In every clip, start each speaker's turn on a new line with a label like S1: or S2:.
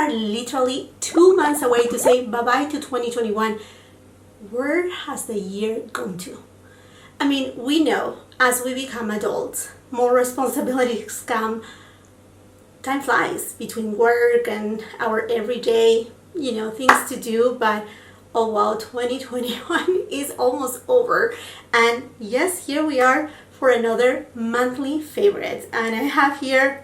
S1: are literally 2 months away to say bye-bye to 2021. Where has the year gone to? I mean, we know as we become adults, more responsibilities come. Time flies between work and our everyday, things to do, but oh wow, 2021 is almost over. And yes, here we are for another monthly favorites. And I have here,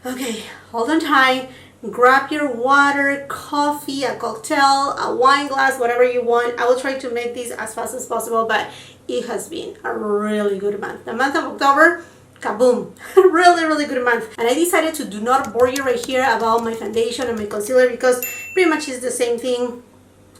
S1: okay, hold on tight, grab your water, coffee, a cocktail, a wine glass, whatever you want. I will try to make this as fast as possible, but it has been a really good month. The month of October, kaboom, really good month. And I decided to do not bore you right here about my foundation and my concealer because pretty much it's the same thing.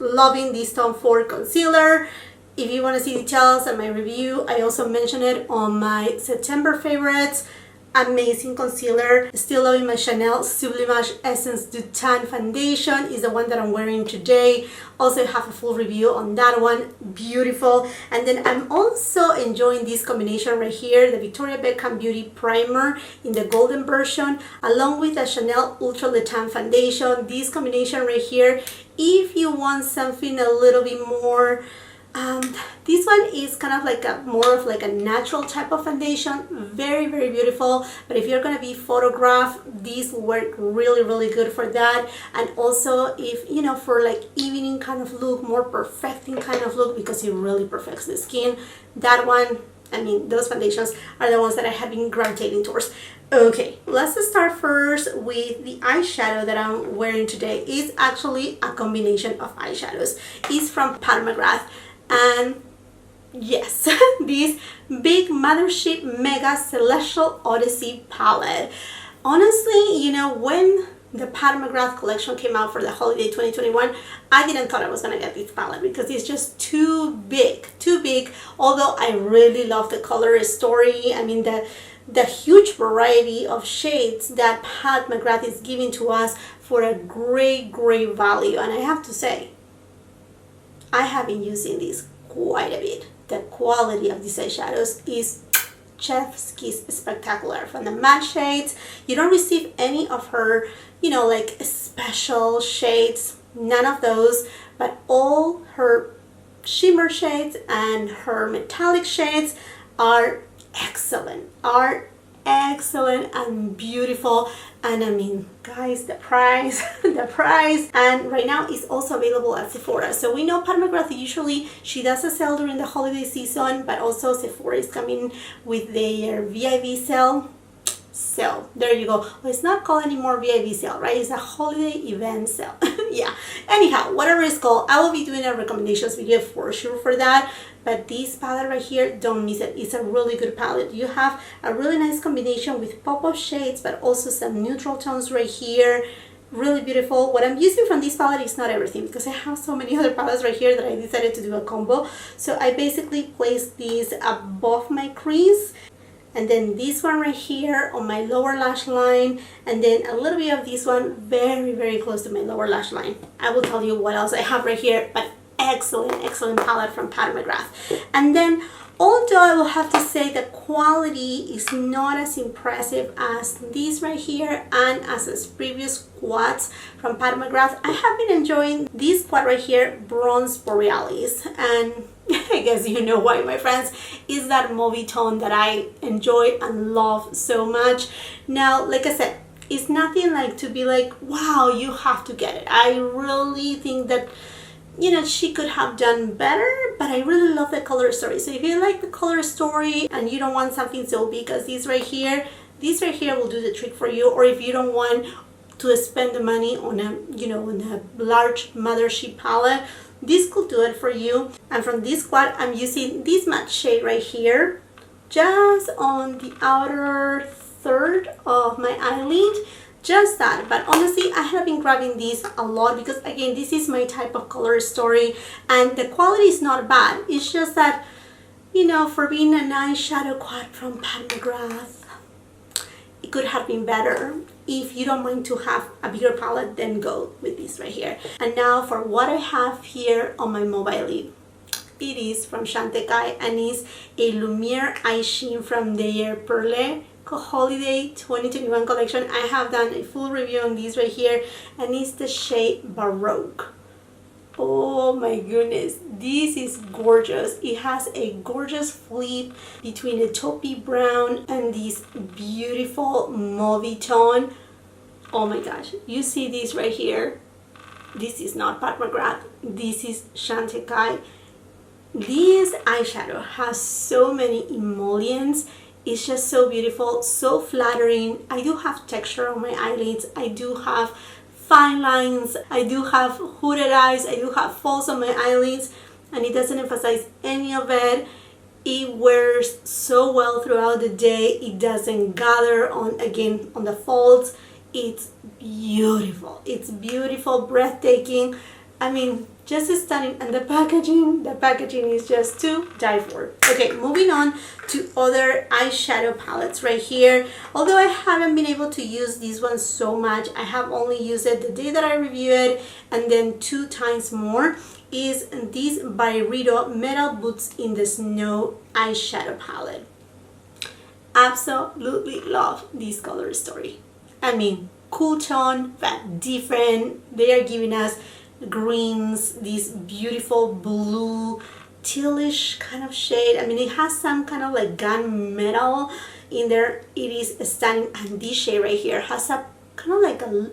S1: Loving this Tom Ford concealer. If you want to see details on my review, I also mentioned it on my September favorites. Amazing concealer. Still loving my Chanel Sublimage Essence du Teint foundation is the one that I'm wearing today. Also have a full review on that one. Beautiful. And then I'm also enjoying this combination right here, the Victoria Beckham Beauty Primer in the golden version, along with the Chanel Ultra Le Teint foundation. This combination right here, if you want something a little bit more this one is kind of like more of a natural type of foundation. Very beautiful. But if you're gonna be photographed, these work really good for that. And also if for like evening kind of look, more perfecting kind of look, because it really perfects the skin, that one, I mean, those foundations are the ones that I have been gravitating towards. Okay, let's start first with the eyeshadow that I'm wearing today. It's actually a combination of eyeshadows. It's from McGRATH. And yes, this big Mothership Mega Celestial Odyssey palette. Honestly, when the McGRATH collection came out for the holiday 2021, I didn't thought I was gonna get this palette because it's just too big. Although I really love the color story. I mean, the huge variety of shades that McGRATH is giving to us for a great value. And I have to say, I have been using this quite a bit. The quality of these eyeshadows is chef's kiss spectacular. From the matte shades, you don't receive any of her, like special shades, none of those, but all her shimmer shades and her metallic shades are excellent, and beautiful. And I mean, guys, the price and right now it's also available at Sephora. So we know McGRATH usually she does a sale during the holiday season, but also Sephora is coming with their VIV sale. So there you go. Well, it's not called anymore VIV sale, right? It's a holiday event sale. Yeah, anyhow, whatever it's called, I will be doing a recommendations video for sure for that. But this palette right here, don't miss it. It's a really good palette. You have a really nice combination with pop-up shades, but also some neutral tones right here. Really beautiful. What I'm using from this palette is not everything because I have so many other palettes right here that I decided to do a combo. So I basically placed these above my crease, and then this one right here on my lower lash line, and then a little bit of this one very close to my lower lash line. I will tell you what else I have right here, but excellent palette from McGRATH. And then, although I will have to say the quality is not as impressive as this right here and as its previous quads from McGRATH, I have been enjoying this quad right here, Bronze Borealis. And I guess you know why, my friends, is that movie tone that I enjoy and love so much. Now, like I said, it's nothing like to be like, wow, you have to get it. I really think that she could have done better, but I really love the color story. So if you like the color story and you don't want something so big as this right here will do the trick for you. Or if you don't want to spend the money on a, on a large Mothership palette, this could do it for you. And from this quad, I'm using this matte shade right here, just on the outer third of my eyelid. Just that. But honestly, I have been grabbing these a lot because again, this is my type of color story and the quality is not bad. It's just that, for being an eyeshadow quad from McGRATH, it could have been better. If you don't mind to have a bigger palette, then go with this right here. And now for what I have here on my mobile lid. It is from CHANTECAILLE and is a Lumière eye sheen from their Perle Holiday 2021 collection. I have done a full review on these right here, and it's the shade Baroque. Oh my goodness, this is gorgeous. It has a gorgeous flip between a taupey brown and this beautiful mauve tone. Oh my gosh, you see this right here? This is not Pat McGrath, this is Chantecaille. This eyeshadow has so many emollients. It's just so beautiful, so flattering. I do have texture on my eyelids. I do have fine lines. I do have hooded eyes. I do have falls on my eyelids, and it doesn't emphasize any of it. It wears so well throughout the day. It doesn't gather on, again, on the folds. It's beautiful. It's beautiful, breathtaking. I mean, just stunning. And the packaging is just to die for. Okay, moving on to other eyeshadow palettes right here. Although I haven't been able to use this one so much, I have only used it the day that I reviewed it, and then 2 times more, is this BYREDO Metal Boots in the Snow eyeshadow palette. Absolutely love this color story. I mean, cool tone, but different. They are giving us greens, this beautiful blue tealish kind of shade. I mean, it has some kind of like gunmetal in there. It is stunning. And this shade right here has a kind of like a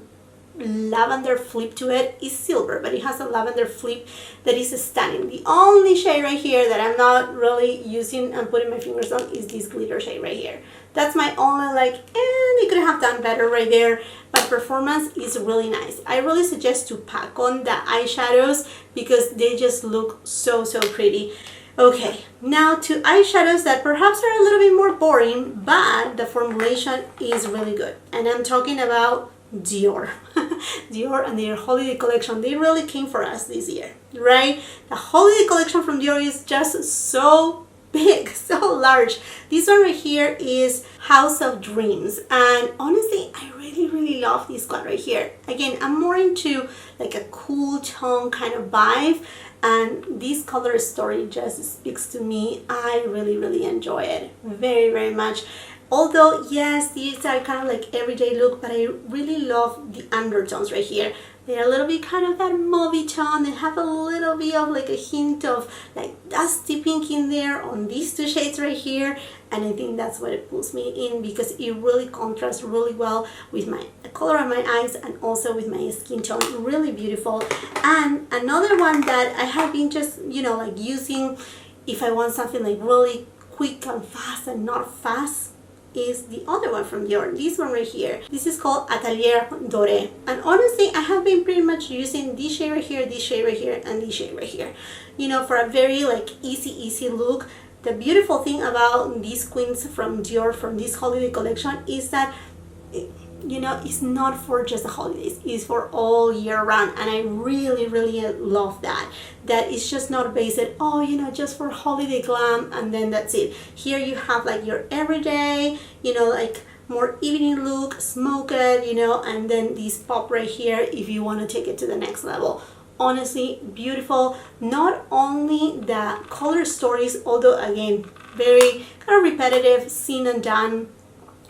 S1: lavender flip to it. It's silver, but it has a lavender flip that is stunning. The only shade right here that I'm not really using and putting my fingers on is this glitter shade right here. That's my only like, they could have done better right there, but performance is really nice. I really suggest to pack on the eyeshadows because they just look so pretty. Okay, now to eyeshadows that perhaps are a little bit more boring, but the formulation is really good. And I'm talking about Dior. Dior and their holiday collection, they really came for us this year, right? The holiday collection from Dior is just so big, so large. This one right here is House of Dreams, and honestly I really love this one right here. Again, I'm more into like a cool tone kind of vibe, and this color story just speaks to me. I really enjoy it very much. Although yes, these are kind of like everyday look, but I really love the undertones right here. They're a little bit kind of that mauve tone. They have a little bit of like a hint of like dusty pink in there on these 2 shades right here. And I think that's what it pulls me in because it really contrasts really well with the color of my eyes and also with my skin tone. Really beautiful. And another one that I have been just, you know, like using if I want something like really quick and fast and not fast, is the other one from Dior, this one right here. This is called Atelier Doré, and honestly I have been pretty much using this shade right here, this shade right here, and this shade right here, you know, for a very like easy look. The beautiful thing about these queens from Dior from this holiday collection is that you know, it's not for just the holidays, it's for all year round, and I really love that it's just not based, oh, you know, just for holiday glam and then that's it. Here you have like your everyday, you know, like more evening look, smoke it, you know, and then this pop right here if you want to take it to the next level. Honestly, beautiful. Not only the color stories, although again very kind of repetitive, seen and done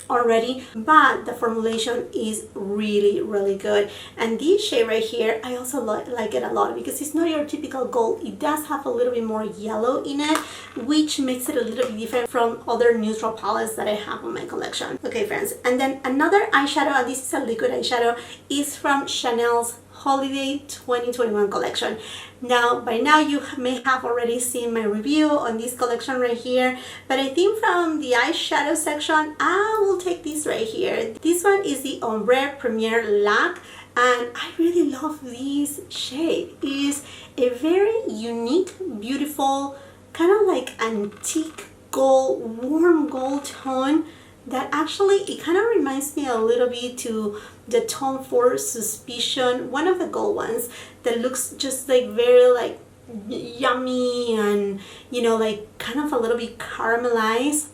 S1: already, but the formulation is really good. And this shade right here, I also like it a lot because it's not your typical gold. It does have a little bit more yellow in it, which makes it a little bit different from other neutral palettes that I have on my collection. Okay friends, and then another eyeshadow, and this is a liquid eyeshadow, is from Chanel's Holiday 2021 collection. Now, by now you may have already seen my review on this collection right here, but I think from the eyeshadow section, I will take this right here. This one is the Ombre Premiere Lac, and I really love this shade. It is a very unique, beautiful, kind of like antique gold, warm gold tone that actually, it kind of reminds me a little bit to the Tom Ford Suspicion, one of the gold ones that looks just like very like yummy and, you know, like kind of a little bit caramelized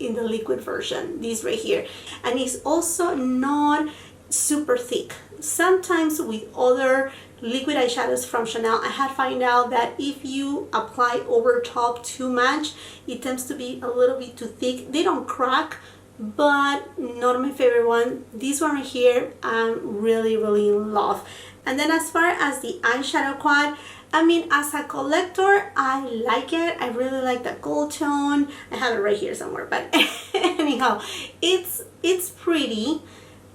S1: in the liquid version, this right here. And it's also not super thick. Sometimes with other liquid eyeshadows from Chanel, I had found out that if you apply over top too much, it tends to be a little bit too thick. They don't crack, but not my favorite one. This one right here, I'm really in love. And then as far as the eyeshadow quad, I mean, as a collector, I like it. I really like the gold tone. I have it right here somewhere, but anyhow, it's pretty.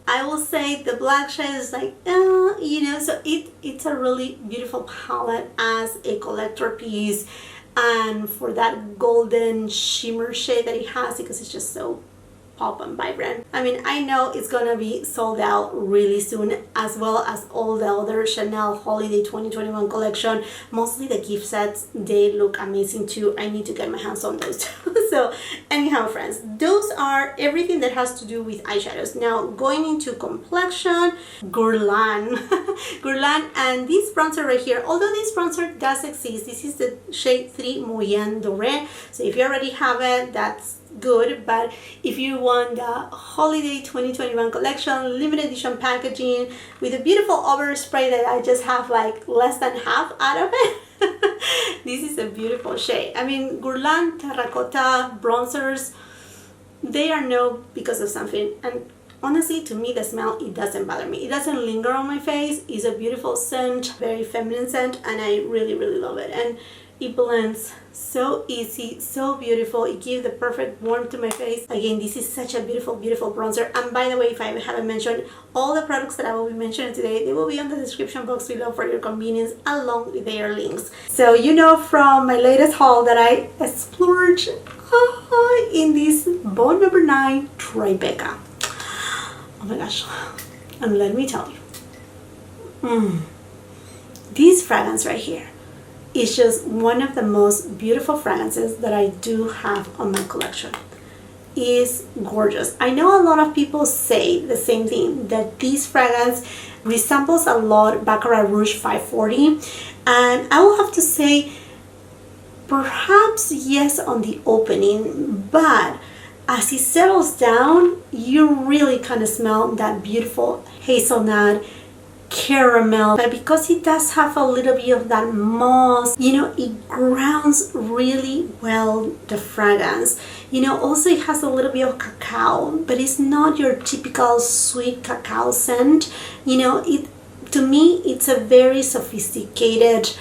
S1: I will say the black shade is like, you know, so it's a really beautiful palette as a collector piece, and for that golden shimmer shade that it has, because it's just so pop and vibrant. I mean, I know it's gonna be sold out really soon, as well as all the other Chanel Holiday 2021 collection. Mostly the gift sets, they look amazing too. I need to get my hands on those too. So anyhow, friends, those are everything that has to do with eyeshadows. Now going into complexion, Guerlain. Guerlain, and this bronzer right here, although this bronzer does exist, this is the shade 3 Moyen Doré. So if you already have it, that's good, but if you want the Holiday 2021 collection, limited edition packaging with a beautiful overspray that I just have like less than half out of it, this is a beautiful shade. I mean, Guerlain Terracotta bronzers, they are known because of something, and honestly, to me, the smell, it doesn't bother me. It doesn't linger on my face. It's a beautiful scent, very feminine scent, and I really love it. And it blends so easy, so beautiful. It gives the perfect warmth to my face. Again, this is such a beautiful bronzer. And by the way, if I haven't mentioned, all the products that I will be mentioning today, they will be on the description box below for your convenience, along with their links. So you know from my latest haul that I splurged in this Bond number 9 Tribeca. Oh my gosh, and let me tell you, this fragrance right here is just one of the most beautiful fragrances that I do have on my collection. It's gorgeous. I know a lot of people say the same thing, that this fragrance resembles a lot Baccarat Rouge 540, and I will have to say perhaps yes on the opening, but as it settles down, you really kind of smell that beautiful hazelnut, caramel, but because it does have a little bit of that moss, you know, it grounds really well the fragrance. You know, also it has a little bit of cacao, but it's not your typical sweet cacao scent. You know, to me, it's a very sophisticated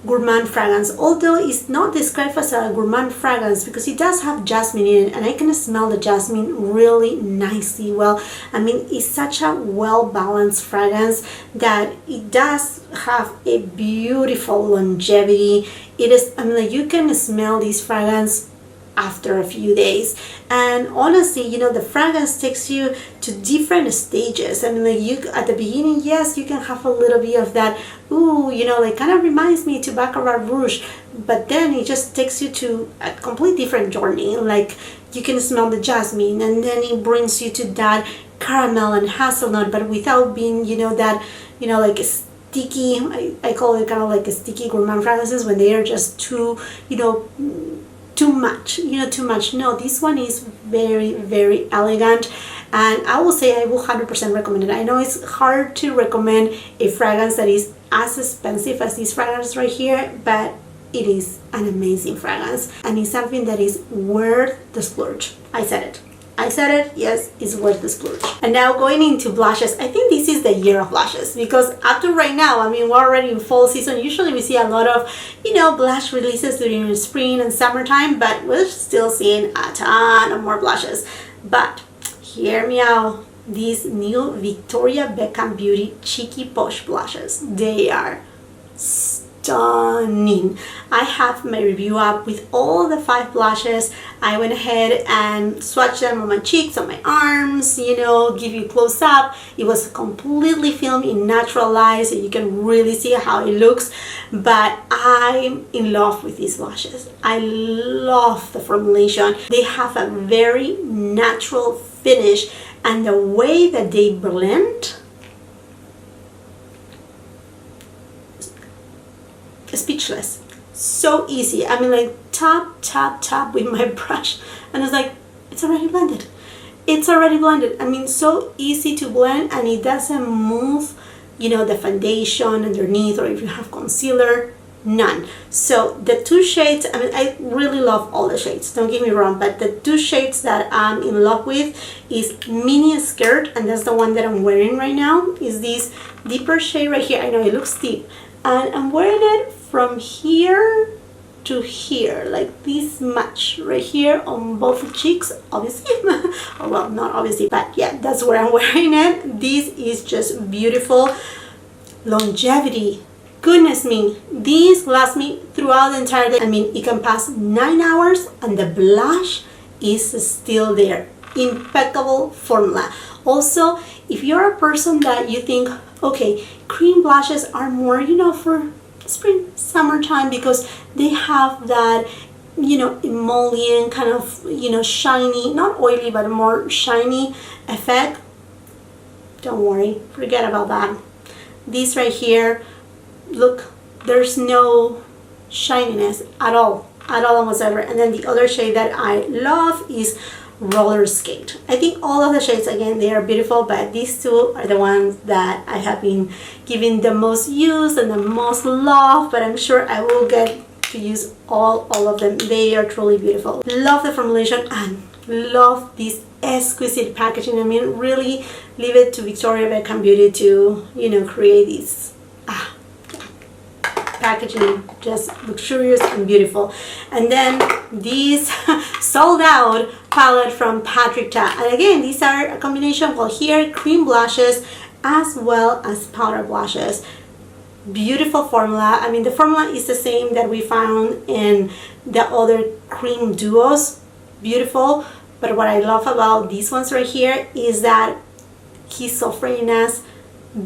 S1: gourmand fragrance, although it's not described as a gourmand fragrance because it does have jasmine in it, and I can smell the jasmine really nicely well. I mean, it's such a well-balanced fragrance that it does have a beautiful longevity. It is, I mean, like, you can smell this fragrance after a few days, and honestly, you know, the fragrance takes you to different stages. I mean, like, you at the beginning, yes, you can have a little bit of that, ooh, you know, like, kind of reminds me to Baccarat Rouge, but then it just takes you to a complete different journey. Like, you can smell the jasmine, and then it brings you to that caramel and hazelnut, but without being, you know, that, you know, like sticky. I call it kind of like a sticky gourmand fragrances when they are just too, you know, too much, you know, too much. No, this one is very elegant, and I will say I will 100% recommend it. I know it's hard to recommend a fragrance that is as expensive as this fragrance right here, but it is an amazing fragrance, and it's something that is worth the splurge. I said it, yes, it's worth the splurge. And now going into blushes, I think this is the year of blushes, because up to right now, I mean, we're already in fall season. Usually we see a lot of, you know, blush releases during spring and summertime, but we're still seeing a ton of more blushes. But hear me out, these new Victoria Beckham Beauty Cheeky Posh blushes, they are stunning. I have my review up with all the 5 blushes. I went ahead and swatched them on my cheeks, on my arms, you know, give you close up. It was completely filmed in natural light, so you can really see how it looks. But I'm in love with these blushes. I love the formulation. They have a very natural finish, and the way that they blend, speechless. So easy. I mean, like, tap with my brush, and it's like, it's already blended. It's already blended. I mean, so easy to blend, and it doesn't move, you know, the foundation underneath, or if you have concealer, none. So the two shades, I mean, I really love all the shades, don't get me wrong, but the two shades that I'm in love with is Miniskirt, and that's the one that I'm wearing right now, is this deeper shade right here. I know it looks deep, and I'm wearing it from here to here, like this much right here on both cheeks, obviously. Oh, well, not obviously, but yeah, that's where I'm wearing it. This is just beautiful. Longevity, goodness me, these last me throughout the entire day. I mean, it can pass 9 hours and the blush is still there. Impeccable formula. Also, if you're a person that you think, okay, cream blushes are more, you know, for spring, summertime, because they have that, you know, emollient kind of, you know, shiny, not oily, but more shiny effect, don't worry, forget about that. This right here, look, there's no shininess at all whatsoever. And then the other shade that I love is Rollerskate. I think all of the shades, again, they are beautiful, but these two are the ones that I have been giving the most use and the most love, but I'm sure I will get to use all of them. They are truly beautiful. Love the formulation and love this exquisite packaging. I mean, really leave it to Victoria Beckham Beauty to, you know, create these packaging, just luxurious and beautiful. And then these sold out palette from Patricia, and again, these are a combination, well, here cream blushes as well as powder blushes. Beautiful formula. I mean, the formula is the same that we found in the other cream duos. Beautiful. But what I love about these ones right here is that he's offering us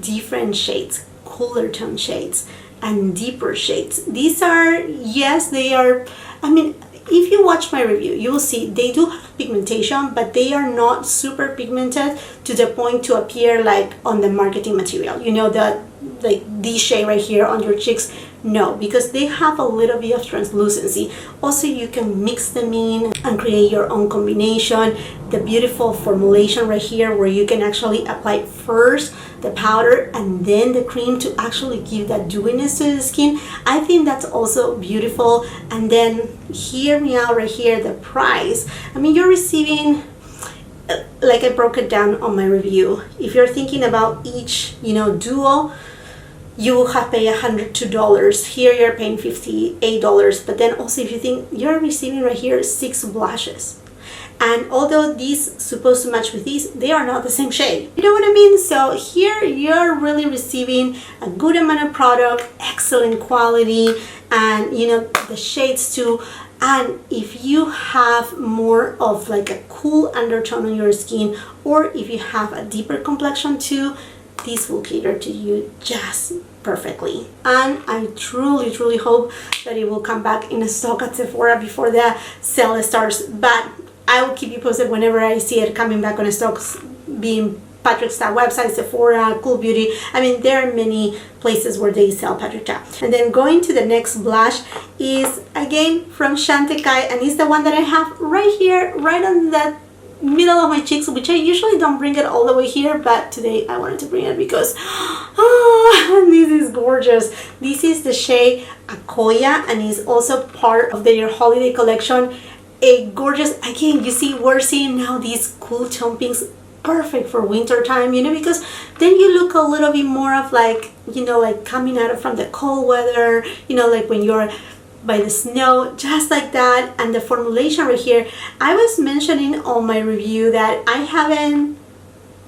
S1: different shades, cooler tone shades and deeper shades. These are, yes, they are, I mean, if you watch my review, you will see they do have pigmentation, but they are not super pigmented to the point to appear like on the marketing material. You know, the like this shade right here on your cheeks. No, because they have a little bit of translucency. Also, you can mix them in and create your own combination. The beautiful formulation right here where you can actually apply first the powder and then the cream to actually give that dewiness to the skin. I think that's also beautiful. And then hear me out right here, the price. I mean, you're receiving, like I broke it down on my review, if you're thinking about each, you know, duo, you will have paid $102. Here you're paying $58. But then also, if you think you're receiving right here 6 blushes, and although these supposed to match with these, they are not the same shade. You know what I mean? So here you're really receiving a good amount of product, excellent quality, and you know, the shades too. And if you have more of like a cool undertone on your skin, or if you have a deeper complexion too, this will cater to you just perfectly. And I truly hope that it will come back in stock at Sephora before the sale starts. But I will keep you posted whenever I see it coming back on stock, being Patrick's website, Sephora, Cool Beauty. I mean, there are many places where they sell Patricia. And then going to the next blush is again from Chantecaille, and it's the one that I have right here, right on the middle of my cheeks, which I usually don't bring it all the way here, but today I wanted to bring it because this is gorgeous. This is the shade Akoya, and is also part of their holiday collection. A gorgeous, again, you see, we're seeing now these cool tone pinks, perfect for winter time, you know, because then you look a little bit more of like, you know, like coming out of from the cold weather, you know, like when you're by the snow, just like that. And the formulation right here, I was mentioning on my review that I haven't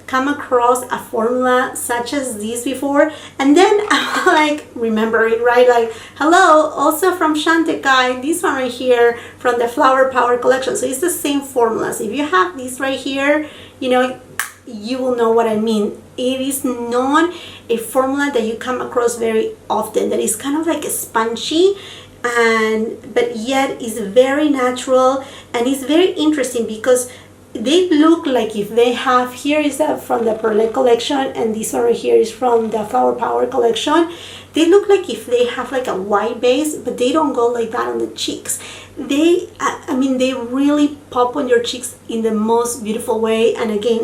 S1: come across a formula such as this before, and then I'm like remembering, right, like, hello, also from Chantecaille, this one right here from the Flower Power collection. So it's the same formulas. If you have this right here, you know, you will know what I mean. It is not a formula that you come across very often, that is kind of like a spongy, and but yet is very natural, and it's very interesting because they look like if they have, here is from the Perle collection, and this one right here is from the Flower Power collection. They look like if they have like a white base, but they don't go like that on the cheeks. They, I mean, they really pop on your cheeks in the most beautiful way. And again,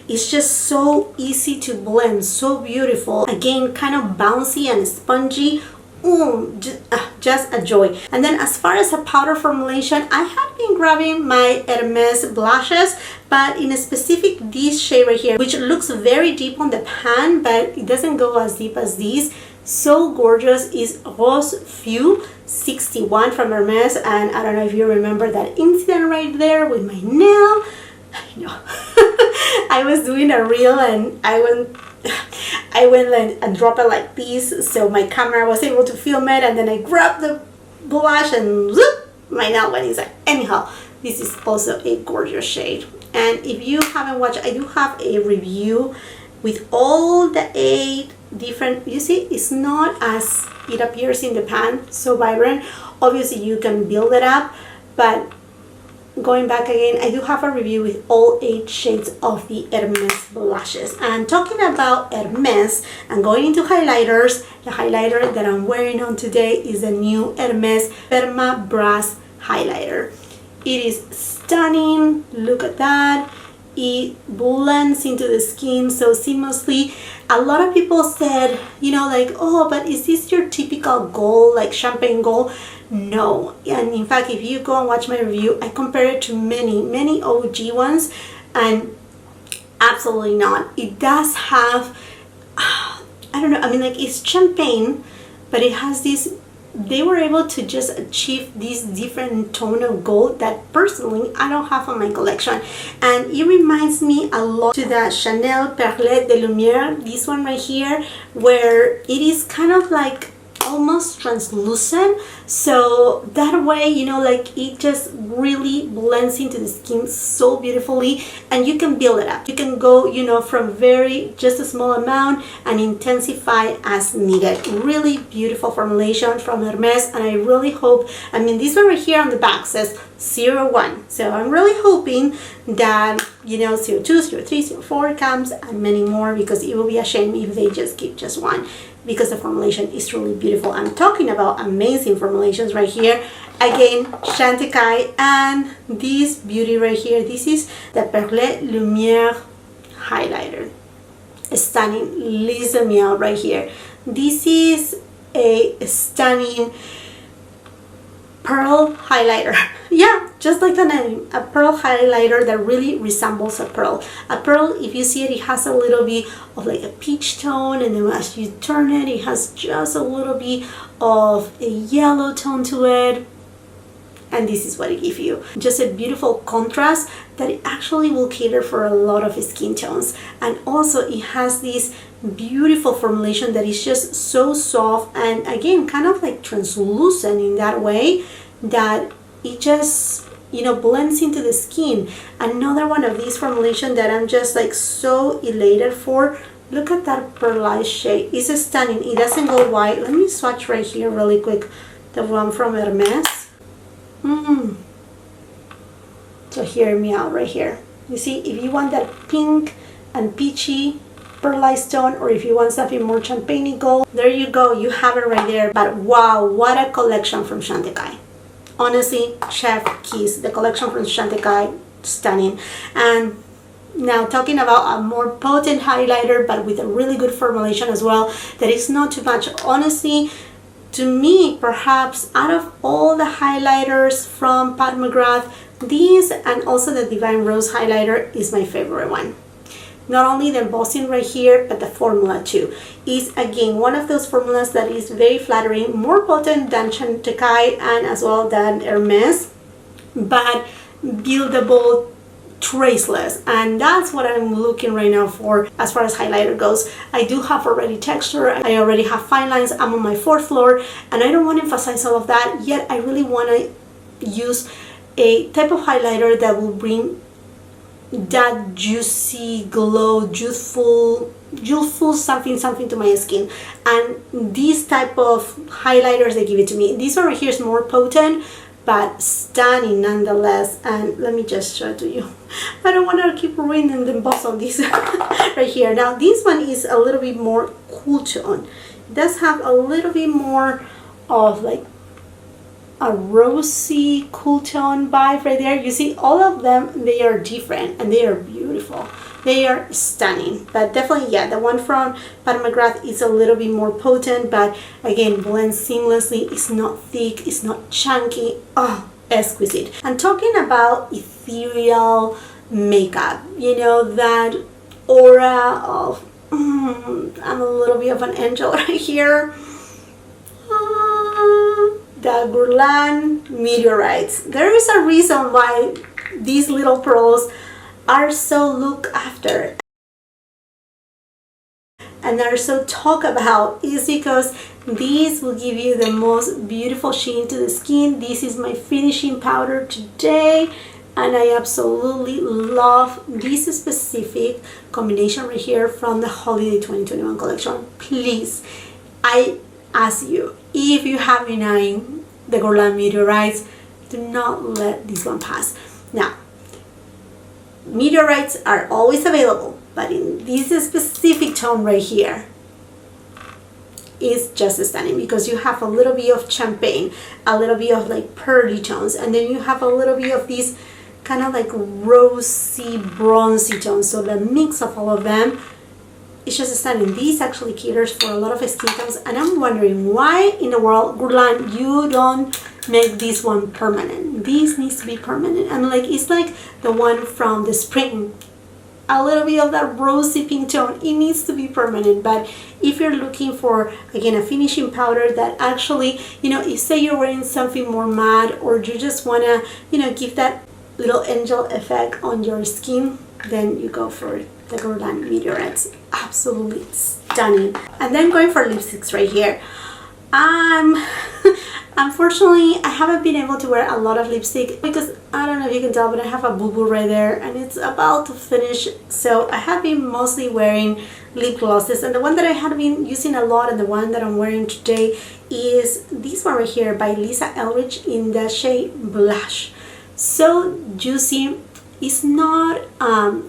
S1: it's just so easy to blend, so beautiful. Again, kind of bouncy and spongy, just a joy. And then as far as a powder formulation, I have been grabbing my Hermes blushes, but in a specific this shade right here, which looks very deep on the pan, but it doesn't go as deep as these. So gorgeous, is Rose Feu 61 from Hermes. And I don't know if you remember that incident right there with my nail. I know. I was doing a reel and I went and dropped it like this, so my camera was able to film it, and then I grabbed the blush and zoop, my nail went inside. Anyhow, this is also a gorgeous shade. And if you haven't watched, I do have a review with all the 8 different, you see, it's not as it appears in the pan, so vibrant. Obviously you can build it up, but going back again, I do have a review with all 8 shades of the Hermes blushes. And talking about Hermes and going into highlighters, the highlighter that I'm wearing on today is the new Hermes Perma Brass highlighter. It is stunning. Look at that. It blends into the skin so seamlessly. A lot of people said, you know, like, oh, but is this your typical gold, like champagne gold? No. And in fact, if you go and watch my review, I compare it to many OG ones, and absolutely not. It does have, I don't know, I mean, like, it's champagne, but it has this, they were able to just achieve this different tone of gold that personally I don't have on my collection. And it reminds me a lot to the Chanel Perle de Lumière, this one right here, where it is kind of like almost translucent, so that way, you know, like, it just really blends into the skin so beautifully, and you can build it up. You can go, you know, from very just a small amount and intensify as needed. Really beautiful formulation from Hermes, and I really hope, I mean, this one right here on the back says 01, so I'm really hoping that, you know, 02, 03, 04 comes, and many more, because it will be a shame if they just keep just one, because the formulation is truly beautiful. I'm talking about amazing formulations right here. Again, Chantecaille, and this beauty right here, this is the Perle Lumière highlighter. Stunning. Listen me out right here. This is a stunning pearl highlighter. Yeah, just like the name, a pearl highlighter that really resembles a pearl. A pearl, if you see it, it has a little bit of like a peach tone, and then as you turn it, it has just a little bit of a yellow tone to it. And this is what it gives you. Just a beautiful contrast that it actually will cater for a lot of skin tones. And also it has this beautiful formulation that is just so soft, and again, kind of like translucent in that way, that it just, you know, blends into the skin. Another one of these formulation that I'm just like so elated for. Look at that pearlized shade. It's stunning. It doesn't go white. Let me swatch right here really quick the one from Hermes. So hear me out right here. You see, if you want that pink and peachy pearlized tone, or if you want something more champagne gold, there you go, you have it right there. But wow, what a collection from Chantecaille. Honestly, chef kiss. The collection from Chantecaille, stunning. And now talking about a more potent highlighter, but with a really good formulation as well, that is not too much. Honestly, to me, perhaps out of all the highlighters from Pat McGrath, this and also the Divine Rose highlighter is my favorite one. Not only the embossing right here, but the formula too. Is again one of those formulas that is very flattering, more potent than Chantecaille and as well than Hermes, but buildable, traceless, and that's what I'm looking right now for as far as highlighter goes. I do have already texture, I already have fine lines, I'm on my 4th floor, and I don't want to emphasize all of that, yet I really want to use a type of highlighter that will bring that juicy glow, youthful something to my skin. And these type of highlighters, they give it to me. This one right here is more potent, but stunning nonetheless. And let me just show it to you. I don't want to keep ruining the emboss on this right here. Now this one is a little bit more cool tone. It does have a little bit more of like a rosy cool tone vibe right there. You see, all of them, they are different and they are beautiful. They are stunning. But definitely, yeah, the one from McGRATH is a little bit more potent, but again, blends seamlessly. It's not thick, it's not chunky. Oh, exquisite. And talking about ethereal makeup, you know, that aura of I'm a little bit of an angel right here. The Guerlain Meteorites. There is a reason why these little pearls are so looked after and are so talked about, is because these will give you the most beautiful sheen to the skin. This is my finishing powder today, and I absolutely love this specific combination right here from the Holiday 2021 collection. Please, I ask you, if you have been eyeing the Guerlain Meteorites, do not let this one pass. Now, Meteorites are always available, but in this specific tone right here, is just stunning, because you have a little bit of champagne, a little bit of like pearly tones, and then you have a little bit of these kind of like rosy, bronzy tones. So the mix of all of them, it's just stunning. This actually caters for a lot of skin tones, and I'm wondering why in the world, Guerlain, you don't make this one permanent. This needs to be permanent. And like, it's like the one from the spring, a little bit of that rosy pink tone. It needs to be permanent. But if you're looking for, again, a finishing powder that actually, you know, if say you're wearing something more matte, or you just want to, you know, give that little angel effect on your skin, then you go for the Guerlain Meteorites. Absolutely stunning. And then going for lipsticks right here. Unfortunately, I haven't been able to wear a lot of lipstick because I don't know if you can tell, but I have a boo-boo right there and it's about to finish. So I have been mostly wearing lip glosses, and the one that I have been using a lot and the one that I'm wearing today is this one right here by Lisa Eldridge in the shade Blush. So juicy. It's not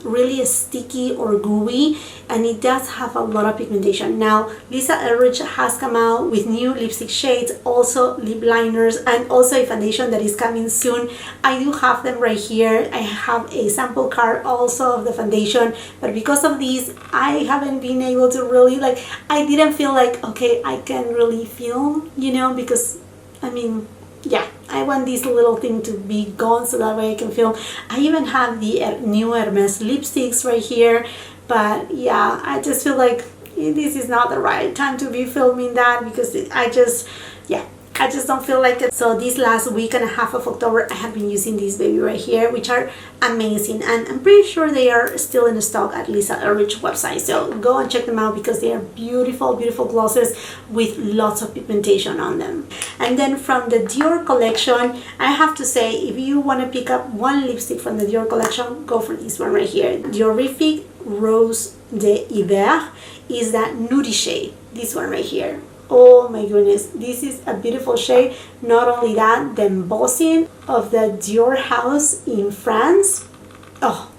S1: really sticky or gooey, and it does have a lot of pigmentation. Now, Lisa Eldridge has come out with new lipstick shades, also lip liners, and also a foundation that is coming soon. I do have them right here. I have a sample card also of the foundation, but because of these, I haven't been able to really, like, I didn't feel like, okay, I can really film, you know, because, I mean, yeah, I want this little thing to be gone so that way I can film. I even have the new Hermes lipsticks right here, but yeah, I just feel like this is not the right time to be filming that, because I just don't feel like it. So this last week and a half of October, I have been using these baby right here, which are amazing, and I'm pretty sure they are still in stock at Lisa Eldridge website. So go and check them out because they are beautiful, beautiful glosses with lots of pigmentation on them. And then from the Dior collection, I have to say, if you want to pick up one lipstick from the Dior collection, go for this one right here. Diorific Rose de Hiver is that nudie shade. This one right here. Oh my goodness, this is a beautiful shade. Not only that, the embossing of the Dior house in France, oh,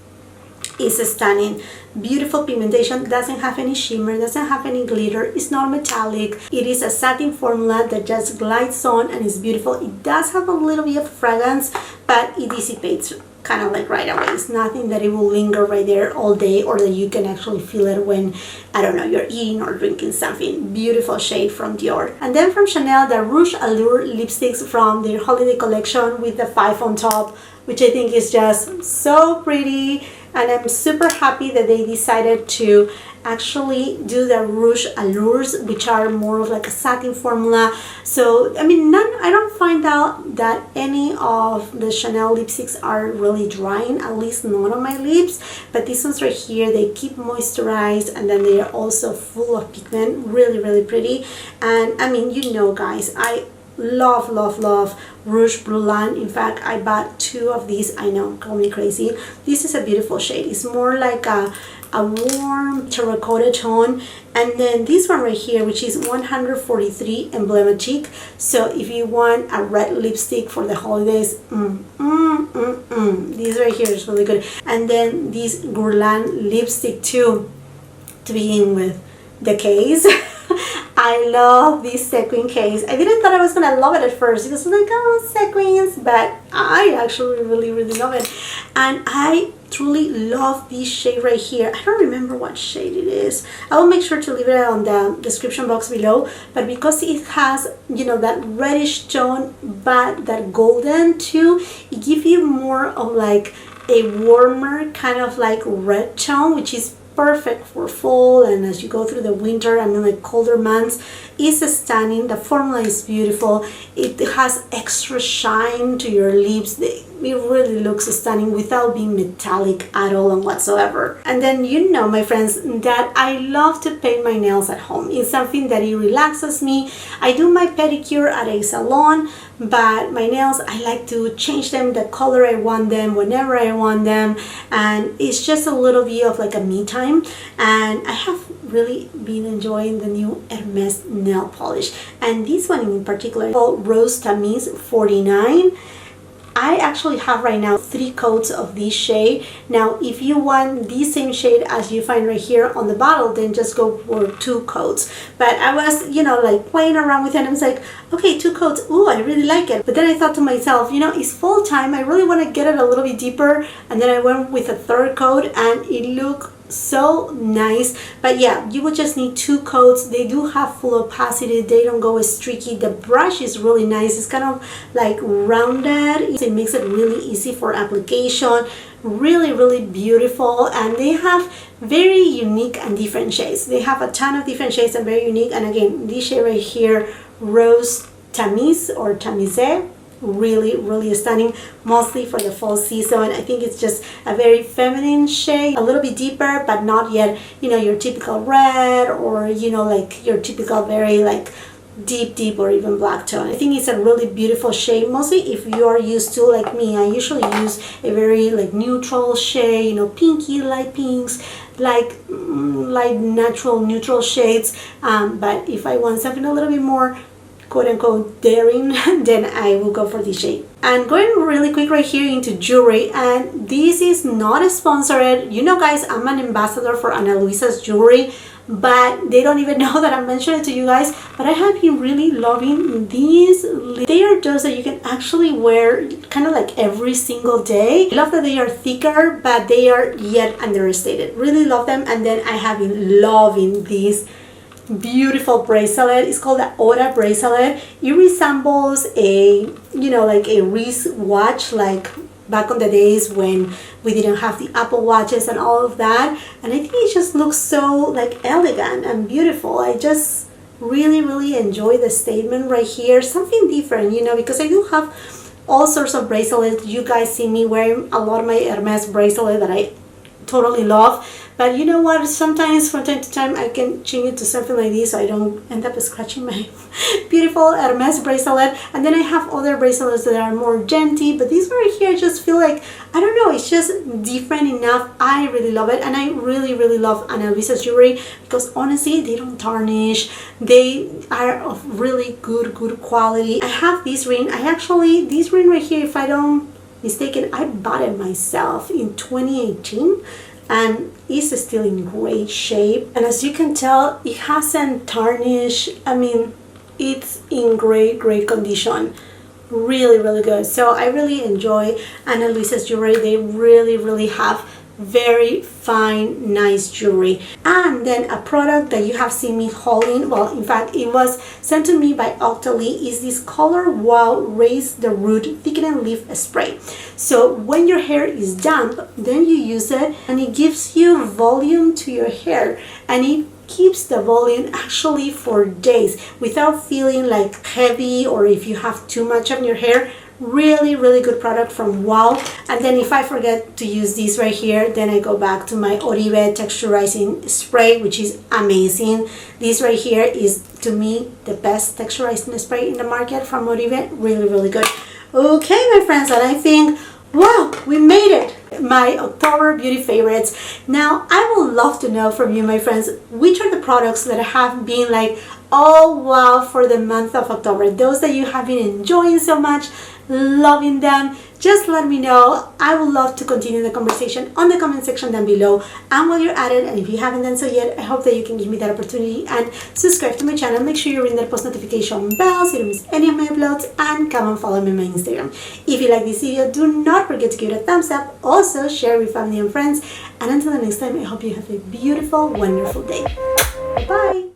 S1: is stunning. Beautiful pigmentation, doesn't have any shimmer, doesn't have any glitter, it's not metallic. It is a satin formula that just glides on and is beautiful. It does have a little bit of fragrance, but it dissipates kind of like right away. It's nothing that it will linger right there all day, or that you can actually feel it when, I don't know, you're eating or drinking something. Beautiful shade from Dior. And then from Chanel, the Rouge Allure lipsticks from their holiday collection with the 5 on top, which I think is just so pretty. And I'm super happy that they decided to actually do the Rouge Allures, which are more of like a satin formula. So I mean, I don't find out that any of the Chanel lipsticks are really drying, at least none of my lips, but these ones right here, they keep moisturized, and then they are also full of pigment. Really, really pretty. And I mean, you know guys, I love, love, love Rouge Blanc. In fact, I bought 2 of these. I know, call me crazy. This is a beautiful shade. It's more like a warm terracotta tone. And then this one right here, which is 143 Emblematique. So if you want a red lipstick for the holidays, this right here is really good. And then this Guerlain lipstick too, to begin with. The case, I love this sequin case. I didn't thought I was gonna love it at first. It was like, oh, sequins, but I actually really, really love it. And I truly love this shade right here. I don't remember what shade it is. I will make sure to leave it on the description box below, but because it has, you know, that reddish tone but that golden too, it gives you more of like a warmer kind of like red tone, which is perfect for fall and as you go through the winter, I mean like colder months. It's stunning. The formula is beautiful. It has extra shine to your lips. It really looks stunning without being metallic at all and whatsoever. And then you know, my friends, that I love to paint my nails at home. It's something that it relaxes me. I do my pedicure at a salon, but my nails, I like to change them the color I want them whenever I want them, and it's just a little bit of like a me time. And I have really been enjoying the new Hermes nail polish, and this one in particular called Rose Tamise 49. I actually have right now 3 coats of this shade. Now if you want the same shade as you find right here on the bottle, then just go for 2 coats. But I was, you know, like playing around with it and I was like, okay, 2 coats, ooh, I really like it. But then I thought to myself, you know, it's fall time, I really want to get it a little bit deeper, and then I went with a 3rd coat and it looked so nice. But yeah, you would just need 2 coats. They do have full opacity, they don't go as streaky. The brush is really nice. It's kind of like rounded. It makes it really easy for application. Really beautiful, and they have very unique and different shades. They have a ton of different shades and very unique. And again, this shade right here, Rose Tamise or Tamise, really stunning, mostly for the fall season. I think it's just a very feminine shade, a little bit deeper, but not yet, you know, your typical red or, you know, like your typical very like deep or even black tone. I think it's a really beautiful shade, mostly if you are used to, like me, I usually use a very like neutral shade, you know, pinky, light pinks, like light natural neutral shades, but if I want something a little bit more quote-unquote daring, then I will go for this shade. And going really quick right here into jewelry, and this is not sponsored. You know, guys, I'm an ambassador for Ana Luisa's jewelry, but they don't even know that I'm mentioning it to you guys. But I have been really loving these. They are those that you can actually wear kind of like every single day. I love that they are thicker, but they are yet understated. Really love them. And then I have been loving these beautiful bracelet. It's called the Aura bracelet. It resembles a, you know, like a wrist watch, like back on the days when we didn't have the Apple watches and all of that. And I think it just looks so like elegant and beautiful. I just really enjoy the statement right here. Something different, you know, because I do have all sorts of bracelets. You guys see me wearing a lot of my Hermes bracelet that I totally love. But you know what, sometimes from time to time I can change it to something like this so I don't end up scratching my beautiful Hermes bracelet. And then I have other bracelets that are more genty, but these right here I just feel like, I don't know, it's just different enough. I really love it, and I really love Ana Luisa's jewelry because honestly they don't tarnish. They are of really good quality. I have this ring. This ring right here, if I don't mistaken, I bought it myself in 2018. And it's still in great shape, and as you can tell, it hasn't tarnished. I mean, it's in great condition. Really good. So I really enjoy Ana Luisa's jewelry. They really have very fine, nice jewelry. And then a product that you have seen me hauling, well, in fact it was sent to me by Octoly, is this Color Wow Raise the Root Thickening Leaf Spray. So when your hair is damp, then you use it and it gives you volume to your hair, and it keeps the volume actually for days without feeling like heavy or if you have too much on your hair. Really good product from Wow. And then if I forget to use this right here, then I go back to my Oribe texturizing spray, which is amazing. This right here is to me the best texturizing spray in the market from Oribe. Really good. Okay, my friends, and I think, wow, we made it. My October beauty favorites. Now I would love to know from you, my friends, which are the products that have been like, oh wow, for the month of October, those that you have been enjoying so much. loving them, just let me know. I would love to continue the conversation on the comment section down below. And while you're at it, and if you haven't done so yet, I hope that you can give me that opportunity and subscribe to my channel. Make sure you ring that post notification bell so you don't miss any of my uploads, and come and follow me on my Instagram. If you like this video, do not forget to give it a thumbs up. Also share with family and friends. And until the next time, I hope you have a beautiful, wonderful day. Bye.